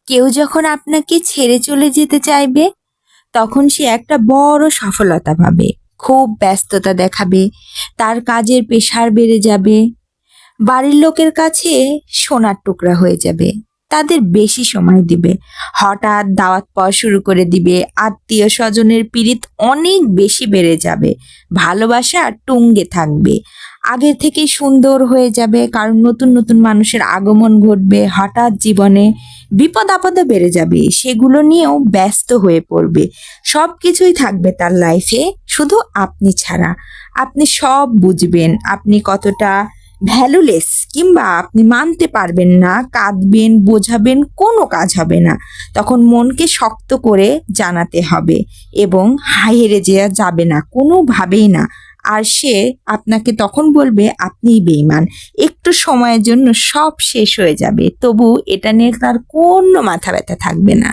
কেউ যখন আপনাকে ছেড়ে চলে যেতে চাইবে, তখন সে একটা বড় সফলতা পাবে। খুব ব্যস্ততা দেখাবে, তার কাজের প্রেশার বেড়ে যাবে, বাড়ির লোকের কাছে সোনার টুকরা হয়ে যাবে, তাদের বেশি সময় দিবে, হঠাৎ দাওয়াত পাওয়া শুরু করে দিবে, আত্মীয় স্বজনের পীড়িত অনেক বেশি বেড়ে যাবে, ভালোবাসা টুঙ্গে থাকবে, আগের থেকেই সুন্দর হয়ে যাবে, কারণ নতুন নতুন মানুষের আগমন ঘটবে, হঠাৎ জীবনে বিপদ আপদও বেড়ে যাবে, সেগুলো নিয়েও ব্যস্ত হয়ে পড়বে, সব কিছুই থাকবে তার লাইফে, শুধু আপনি ছাড়া। আপনি সব বুঝবেন, আপনি কতটা ভ্যালুলেস, কিংবা আপনি মানতে পারবেন না, কাঁদবেন, বোঝাবেন, কোনো কাজ হবে না। তখন মনকে শক্ত করে জানাতে হবে এবং হেরে যেয়া যাবে না, কোনোভাবেই না। আর সে আপনাকে তখন বলবে আপনিই বেঈমান। একটু সময়ের জন্য সব শেষ হয়ে যাবে, তবু এটা নিয়ে তার কোনো মাথা ব্যথা থাকবে না।